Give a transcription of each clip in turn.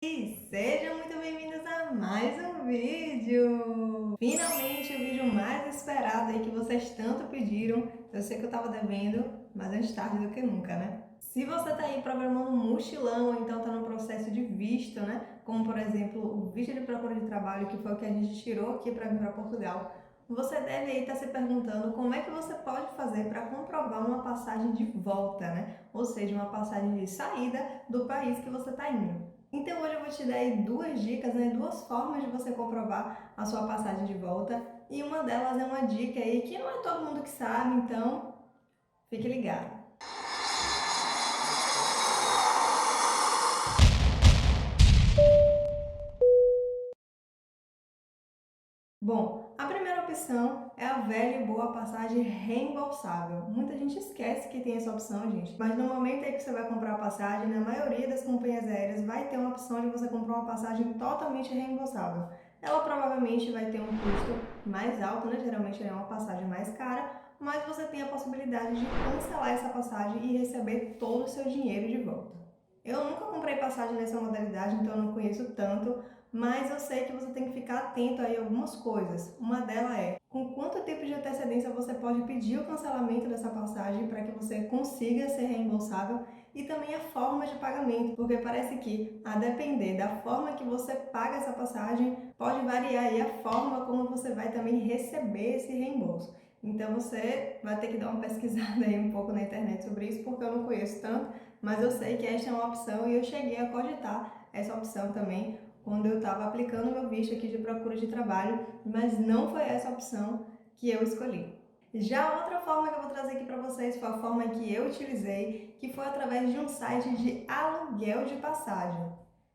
E sejam muito bem-vindos a mais um vídeo! Finalmente o vídeo mais esperado aí que vocês tanto pediram. Eu sei que eu tava devendo, mas antes tarde do que nunca, né? Se você tá aí programando um mochilão ou então tá no processo de visto, né? Como por exemplo o visto de procura de trabalho, que foi o que a gente tirou aqui para vir para Portugal, você deve aí estar se perguntando como é que você pode fazer para comprovar uma passagem de volta, né? Ou seja, uma passagem de saída do país que você está indo. Então hoje eu vou te dar aí duas dicas, né? Duas formas de você comprovar a sua passagem de volta. E uma delas é uma dica aí que não é todo mundo que sabe, então fique ligado. Bom, a primeira opção é a velha e boa passagem reembolsável. Muita gente esquece que tem essa opção, gente. Mas no momento aí que você vai comprar a passagem, na maioria das companhias aéreas vai ter uma opção de você comprar uma passagem totalmente reembolsável. Ela provavelmente vai ter um custo mais alto, né? Geralmente é uma passagem mais cara, mas você tem a possibilidade de cancelar essa passagem e receber todo o seu dinheiro de volta. Eu nunca comprei passagem nessa modalidade, então eu não conheço tanto, mas eu sei que você tem que ficar atento aí a algumas coisas. Uma delas é com quanto tempo de antecedência você pode pedir o cancelamento dessa passagem para que você consiga ser reembolsável e também a forma de pagamento, porque parece que a depender da forma que você paga essa passagem, pode variar aí a forma como você vai também receber esse reembolso. Então você vai ter que dar uma pesquisada aí um pouco na internet sobre isso, porque eu não conheço tanto, mas eu sei que esta é uma opção e eu cheguei a cogitar essa opção também quando eu estava aplicando meu visto aqui de procura de trabalho, mas não foi essa opção que eu escolhi. Já a outra forma que eu vou trazer aqui para vocês foi a forma que eu utilizei, que foi através de um site de aluguel de passagem.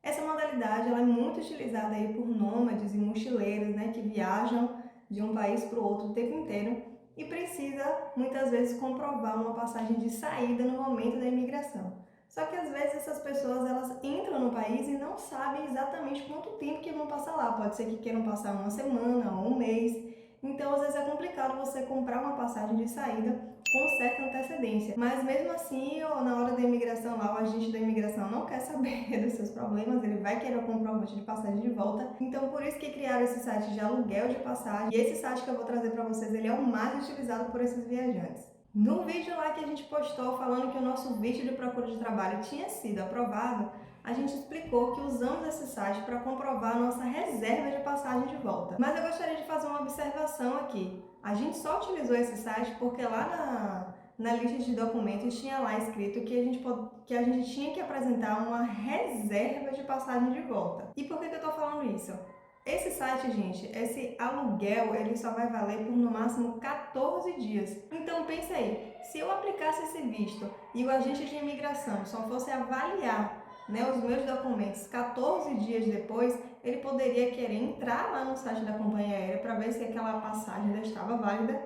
Essa modalidade ela é muito utilizada aí por nômades e mochileiros, né, que viajam de um país para o outro o tempo inteiro e precisa muitas vezes comprovar uma passagem de saída no momento da imigração. Só que às vezes essas pessoas elas entram no país e não sabem exatamente quanto tempo que vão passar lá. Pode ser que queiram passar uma semana ou um mês. Então às vezes é complicado você comprar uma passagem de saída com certa antecedência. Mas mesmo assim, na hora da imigração lá, o agente da imigração não quer saber dos seus problemas, ele vai querer o comprovante de passagem de volta. Então por isso que criaram esse site de aluguel de passagem. E esse site que eu vou trazer para vocês, ele é o mais utilizado por esses viajantes. No vídeo lá que a gente postou falando que o nosso visto de procura de trabalho tinha sido aprovado, a gente explicou que usamos esse site para comprovar a nossa reserva de passagem de volta. Mas eu gostaria de fazer uma observação aqui. A gente só utilizou esse site porque lá na lista de documentos tinha lá escrito que a gente tinha que apresentar uma reserva de passagem de volta. E por que eu estou falando isso? Esse site, gente, esse aluguel, ele só vai valer por no máximo 14 dias. Então pense aí, se eu aplicasse esse visto e o agente de imigração só fosse avaliar, né, os meus documentos 14 dias depois, ele poderia querer entrar lá no site da companhia aérea para ver se aquela passagem ainda estava válida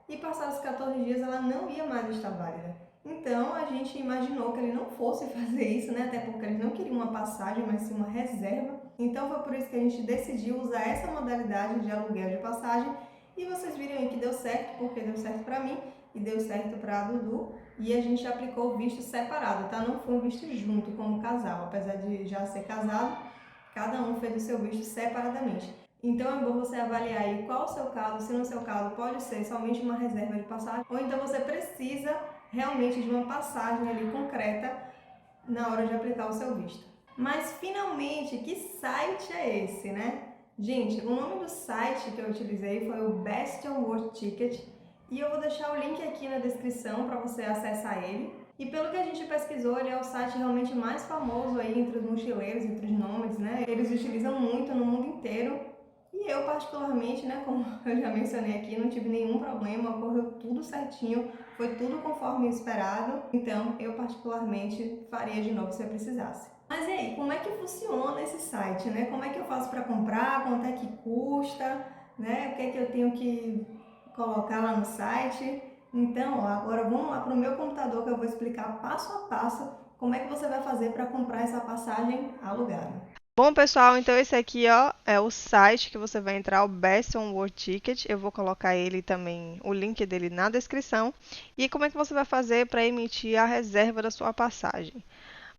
e passados os 14 dias ela não ia mais estar válida. Então a gente imaginou que ele não fosse fazer isso, né? Até porque eles não queriam uma passagem, mas sim uma reserva. Então foi por isso que a gente decidiu usar essa modalidade de aluguel de passagem. E vocês viram aí que deu certo, porque deu certo para mim e deu certo para a Dudu. E a gente aplicou o visto separado, tá? Não foi um visto junto como casal, apesar de já ser casado, cada um fez o seu visto separadamente. Então é bom você avaliar aí qual o seu caso, se no seu caso pode ser somente uma reserva de passagem, ou então você precisa realmente de uma passagem ali concreta na hora de aplicar o seu visto. Mas finalmente, que site é esse, né? Gente, o nome do site que eu utilizei foi o Bastion World Ticket e eu vou deixar o link aqui na descrição para você acessar ele. E pelo que a gente pesquisou, ele é o site realmente mais famoso aí entre os mochileiros, entre os nômades, né? Eles utilizam muito no mundo inteiro. E eu particularmente, né, como eu já mencionei aqui, não tive nenhum problema, ocorreu tudo certinho, foi tudo conforme esperado. Então, eu particularmente faria de novo se eu precisasse. Mas e aí, como é que funciona esse site, né? Como é que eu faço para comprar? Quanto é que custa? Né? O que é que eu tenho que colocar lá no site? Então, ó, agora vamos lá para o meu computador que eu vou explicar passo a passo como é que você vai fazer para comprar essa passagem alugada. Bom, pessoal, então esse aqui, ó, é o site que você vai entrar, o Best on World Ticket. Eu vou colocar ele também, o link dele na descrição. E como é que você vai fazer para emitir a reserva da sua passagem?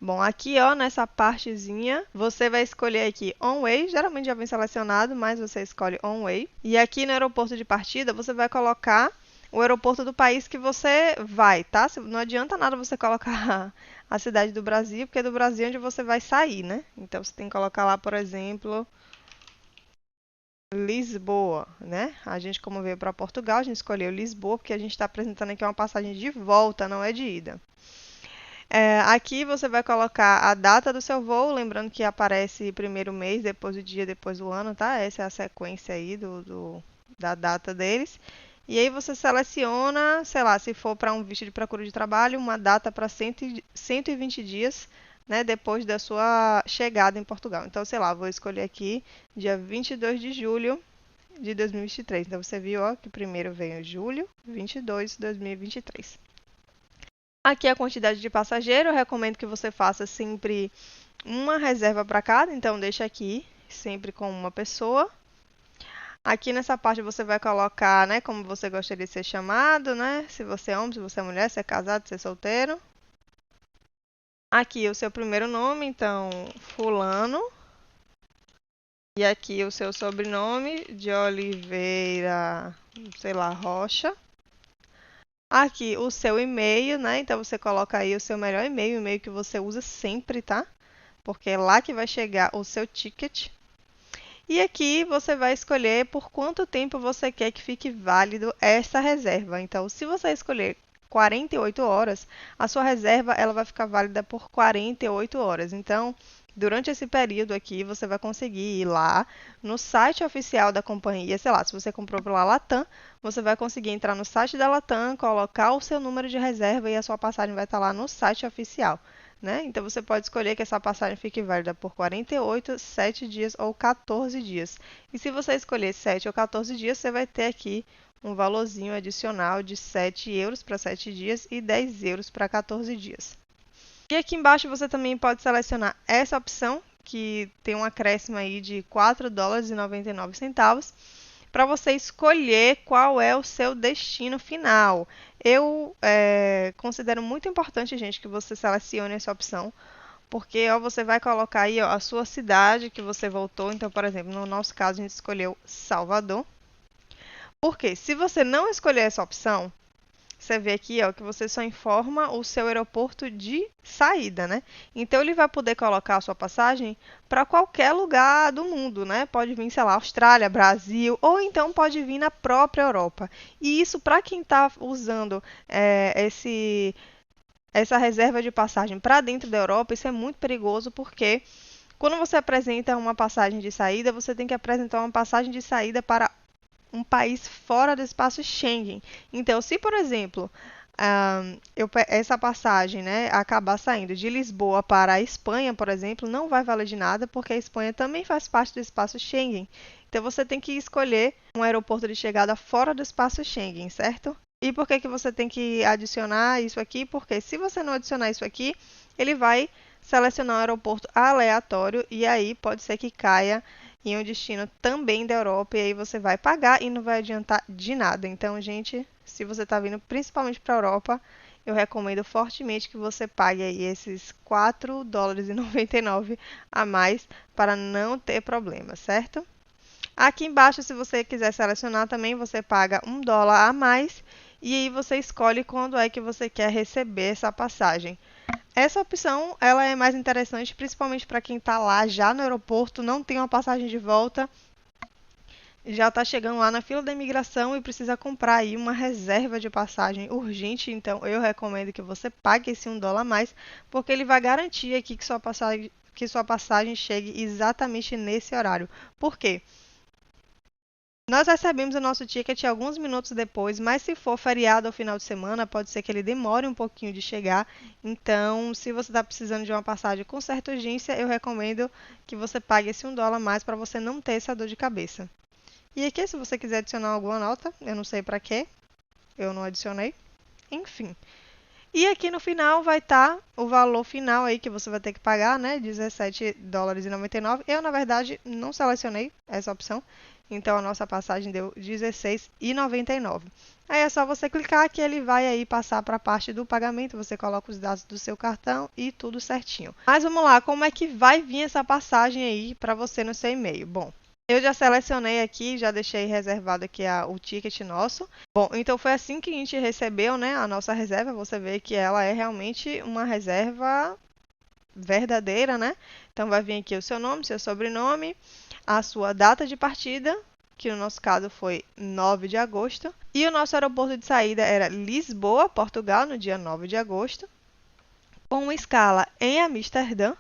Bom, aqui, ó, nessa partezinha, você vai escolher aqui On Way, geralmente já vem selecionado, mas você escolhe On Way. E aqui no aeroporto de partida, você vai colocar o aeroporto do país que você vai, tá? Não adianta nada você colocar a cidade do Brasil, porque é do Brasil onde você vai sair, né? Então, você tem que colocar lá, por exemplo, Lisboa, né? A gente, como veio para Portugal, a gente escolheu Lisboa, porque a gente está apresentando aqui uma passagem de volta, não é de ida. Aqui você vai colocar a data do seu voo, lembrando que aparece primeiro mês, depois o dia, depois o ano, tá? Essa é a sequência aí da data deles. E aí você seleciona, sei lá, se for para um visto de procura de trabalho, uma data para 120 dias, né, depois da sua chegada em Portugal. Então, sei lá, vou escolher aqui dia 22 de julho de 2023. Então, você viu, ó, que primeiro veio julho 22 de 2023. Aqui é a quantidade de passageiro, eu recomendo que você faça sempre uma reserva para cada, então deixa aqui sempre com uma pessoa. Aqui nessa parte você vai colocar, né, como você gostaria de ser chamado, né? Se você é homem, se você é mulher, se é casado, se é solteiro. Aqui o seu primeiro nome, então fulano. E aqui o seu sobrenome, de Oliveira, sei lá, Rocha. Aqui o seu e-mail, né? Então você coloca aí o seu melhor e-mail, o e-mail que você usa sempre, tá? Porque é lá que vai chegar o seu ticket. E aqui você vai escolher por quanto tempo você quer que fique válido essa reserva. Então, se você escolher 48 horas, a sua reserva ela vai ficar válida por 48 horas. Então, durante esse período aqui, você vai conseguir ir lá no site oficial da companhia, sei lá, se você comprou pela Latam, você vai conseguir entrar no site da Latam, colocar o seu número de reserva e a sua passagem vai estar lá no site oficial. Né? Então você pode escolher que essa passagem fique válida por 48, 7 dias ou 14 dias. E se você escolher 7 ou 14 dias, você vai ter aqui um valorzinho adicional de 7 euros para 7 dias e 10 euros para 14 dias. E aqui embaixo você também pode selecionar essa opção, que tem um acréscimo aí de 4 dólares e 99 centavos, para você escolher qual é o seu destino final. Eu considero muito importante, gente, que você selecione essa opção, porque ó, você vai colocar aí ó, a sua cidade que você voltou. Então, por exemplo, no nosso caso, a gente escolheu Salvador. Porque se você não escolher essa opção, você vê aqui ó, que você só informa o seu aeroporto de saída, né? Então ele vai poder colocar a sua passagem para qualquer lugar do mundo, né? Pode vir, sei lá, Austrália, Brasil, ou então pode vir na própria Europa. E isso para quem está usando essa reserva de passagem para dentro da Europa, isso é muito perigoso porque quando você apresenta uma passagem de saída, você tem que apresentar uma passagem de saída para um país fora do espaço Schengen. Então, se, por exemplo, essa passagem né, acabar saindo de Lisboa para a Espanha, por exemplo, não vai valer de nada, porque a Espanha também faz parte do espaço Schengen. Então, você tem que escolher um aeroporto de chegada fora do espaço Schengen, certo? E por que você tem que adicionar isso aqui? Porque se você não adicionar isso aqui, ele vai selecionar um aeroporto aleatório e aí pode ser que caia em um destino também da Europa e aí você vai pagar e não vai adiantar de nada. Então, gente, se você está vindo principalmente para a Europa, eu recomendo fortemente que você pague aí esses 4 dólares e 99 a mais para não ter problema, certo? Aqui embaixo, se você quiser selecionar também, você paga 1 dólar a mais e aí você escolhe quando é que você quer receber essa passagem. Essa opção ela é mais interessante, principalmente para quem está lá já no aeroporto, não tem uma passagem de volta, já está chegando lá na fila da imigração e precisa comprar aí uma reserva de passagem urgente. Então, eu recomendo que você pague esse 1 dólar a mais, porque ele vai garantir aqui que sua passagem chegue exatamente nesse horário. Por quê? Nós recebemos o nosso ticket alguns minutos depois, mas se for feriado ou final de semana, pode ser que ele demore um pouquinho de chegar. Então, se você está precisando de uma passagem com certa urgência, eu recomendo que você pague esse 1 dólar a mais para você não ter essa dor de cabeça. E aqui, se você quiser adicionar alguma nota, eu não sei para quê, eu não adicionei. Enfim, E aqui no final vai estar o valor final aí que você vai ter que pagar, né? $17,99. Eu, na verdade, não selecionei essa opção. Então, a nossa passagem deu R$16,99. Aí é só você clicar que ele vai aí passar para a parte do pagamento. Você coloca os dados do seu cartão e tudo certinho. Mas vamos lá, como é que vai vir essa passagem aí para você no seu e-mail? Bom, eu já selecionei aqui, já deixei reservado aqui o ticket nosso. Bom, então foi assim que a gente recebeu, né, a nossa reserva. Você vê que ela é realmente uma reserva verdadeira, né? Então vai vir aqui o seu nome, seu sobrenome, a sua data de partida, que no nosso caso foi 9 de agosto, e o nosso aeroporto de saída era Lisboa, Portugal, no dia 9 de agosto, com uma escala em Amsterdã,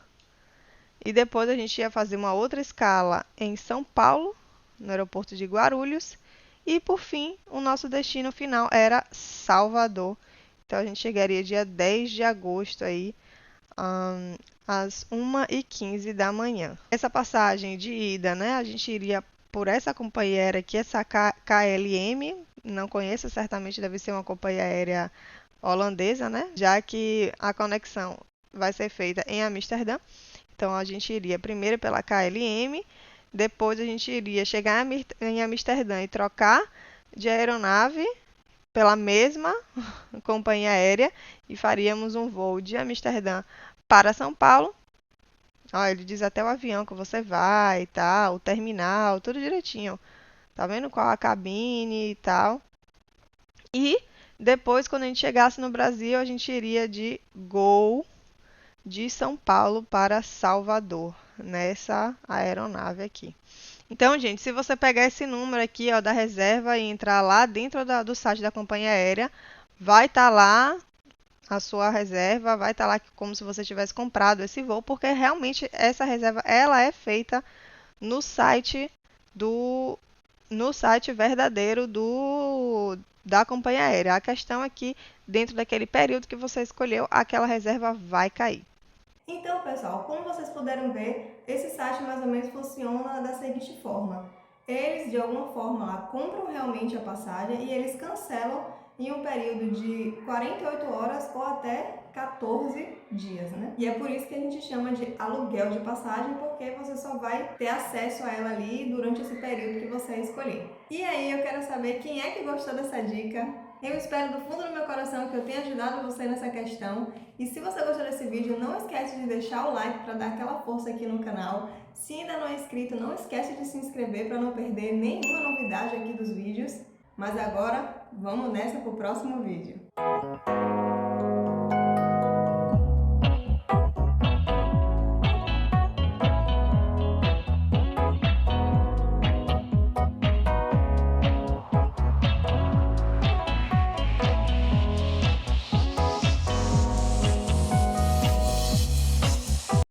e depois a gente ia fazer uma outra escala em São Paulo, no aeroporto de Guarulhos, e por fim, o nosso destino final era Salvador. Então a gente chegaria dia 10 de agosto aí, às 1h15 da manhã. Essa passagem de ida, né? A gente iria por essa companhia aérea aqui, essa KLM. Não conheço, certamente deve ser uma companhia aérea holandesa, né? Já que a conexão vai ser feita em Amsterdã. Então a gente iria primeiro pela KLM, depois a gente iria chegar em Amsterdã e trocar de aeronave pela mesma companhia aérea e faríamos um voo de Amsterdã para São Paulo. Ó, ele diz até o avião que você vai e tal, o terminal, tudo direitinho. Tá vendo qual a cabine e tal. E depois, quando a gente chegasse no Brasil, a gente iria de Gol de São Paulo para Salvador, nessa aeronave aqui. Então, gente, se você pegar esse número aqui, ó, da reserva e entrar lá dentro do site da companhia aérea, vai estar lá a sua reserva, vai estar lá como se você tivesse comprado esse voo, porque realmente essa reserva ela é feita no site do no site verdadeiro da companhia aérea. A questão é que dentro daquele período que você escolheu, aquela reserva vai cair. Então, pessoal, como vocês puderam ver, esse site mais ou menos funciona da seguinte forma. Eles, de alguma forma, lá, compram realmente a passagem e eles cancelam em um período de 48 horas ou até 14 dias, né? E é por isso que a gente chama de aluguel de passagem, porque você só vai ter acesso a ela ali durante esse período que você escolher. E aí, eu quero saber quem é que gostou dessa dica. Eu espero do fundo do meu coração que eu tenha ajudado você nessa questão. E se você gostou desse vídeo, não esquece de deixar o like para dar aquela força aqui no canal. Se ainda não é inscrito, não esquece de se inscrever para não perder nenhuma novidade aqui dos vídeos. Mas agora, vamos nessa para o próximo vídeo.